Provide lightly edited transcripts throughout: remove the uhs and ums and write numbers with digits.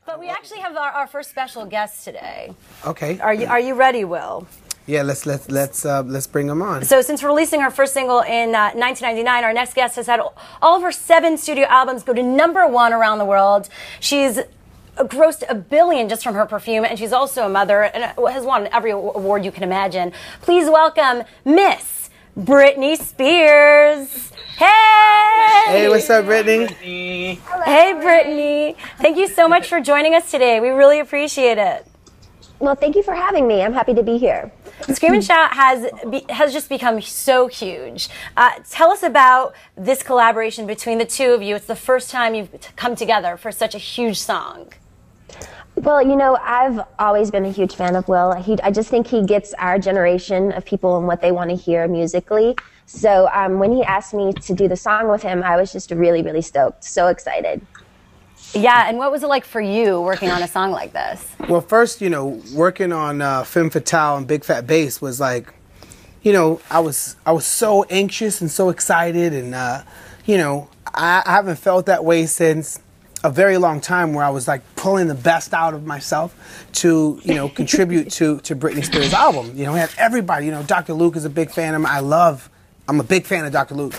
But we actually have our first special guest today. Okay. Are you ready, Will? Yeah, let's bring them on. So since releasing her first single in 1999, our next guest has had all of her 7 studio albums go to #1 around the world. She's grossed $1 billion just from her perfume, and she's also a mother and has won every award you can imagine. Please welcome Miss Britney Spears. Hey! Hey, what's up, Britney? Hey, Britney. Thank you so much for joining us today. We really appreciate it. Well, thank you for having me. I'm happy to be here. Scream and Shout has just become so huge. Tell us about this collaboration between the two of you. It's the first time you've come together for such a huge song. Well, you know, I've always been a huge fan of Will. I just think he gets our generation of people and what they want to hear musically. So when he asked me to do the song with him, I was just really, really stoked. So excited. Yeah, and what was it like for you working on a song like this? Well, first, you know, working on Femme Fatale and Big Fat Bass was like, you know, I was so anxious and so excited, and you know, I haven't felt that way since a very long time, where I was like pulling the best out of myself to, you know, contribute to Britney Spears' album. You know, we had everybody. You know, Dr. Luke is a big fan of him. I'm a big fan of Dr. Luke.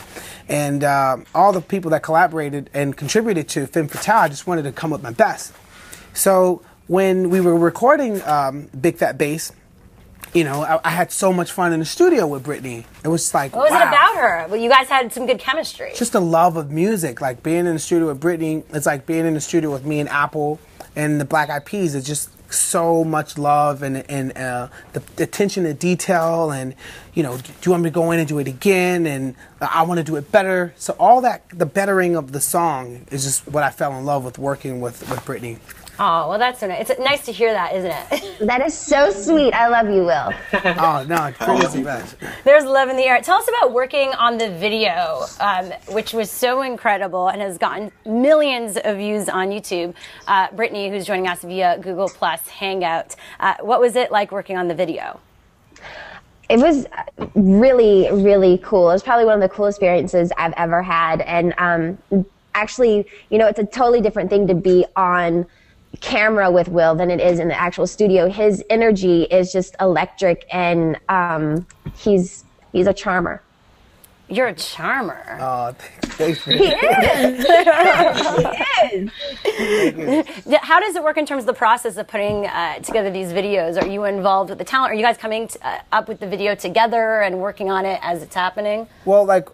And all the people that collaborated and contributed to Femme Fatale, I just wanted to come with my best. So when we were recording Big Fat Bass, you know, I had so much fun in the studio with Britney. It was like, what was it about her? Well, you guys had some good chemistry. Just the love of music. Like being in the studio with Britney, it's like being in the studio with me and Apple and the Black Eyed Peas. It's just so much love and the attention to detail, and, you know, do you want me to go in and do it again, and I want to do it better. So all that, the bettering of the song is just what I fell in love with working with Britney. Oh, well, that's so nice. It's nice to hear that, isn't it? That is so sweet. I love you, Will. Oh, no, it's pretty best. There's love in the air. Tell us about working on the video, which was so incredible and has gotten millions of views on YouTube. Britney, who's joining us via Google Plus Hangout. What was it like working on the video? It was really, really cool. It was probably one of the coolest experiences I've ever had. And actually, you know, it's a totally different thing to be on camera with Will than it is in the actual studio. His energy is just electric, and he's a charmer. You're a charmer. Oh, thanks. He is. He is. How does it work in terms of the process of putting together these videos? Are you involved with the talent? Are you guys coming up with the video together and working on it as it's happening? Well, like,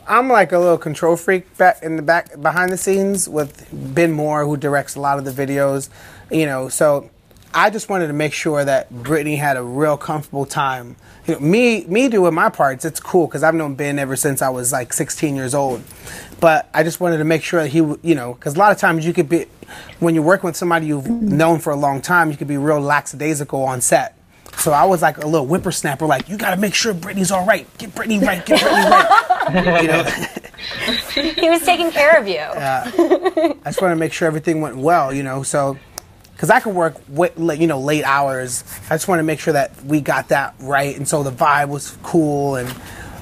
I'm like a little control freak behind the scenes with Ben Moore, who directs a lot of the videos, you know, so I just wanted to make sure that Britney had a real comfortable time. You know, me doing my parts, it's cool, because I've known Ben ever since I was like 16 years old. But I just wanted to make sure that he, you know, because a lot of times you could be, when you're working with somebody you've known for a long time, you could be real lackadaisical on set. So I was like a little whippersnapper, like, you got to make sure Britney's all right. Get Britney right. Get Britney right. You know? He was taking care of you. I just wanted to make sure everything went well, you know, so, because I could work, you know, late hours. I just wanted to make sure that we got that right, and so the vibe was cool, and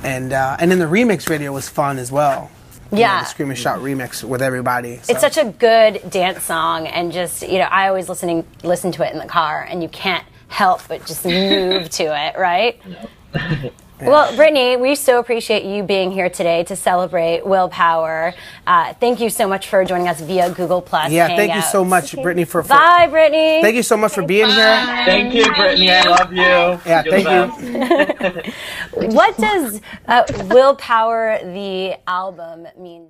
then the remix video was fun as well. Yeah. You know, the Scream and Shout remix with everybody. So. It's such a good dance song, and just, you know, I always listen to it in the car, and you can't help but just move to it, right? Yeah. Well, Britney, we so appreciate you being here today to celebrate Willpower. Thank you so much for joining us via Google Plus. Yeah, thank you so much, Britney, for Bye, Britney. Thank you so much for being here. Thank you, Britney. I love you. Yeah, thank you. What does Willpower, the album, mean?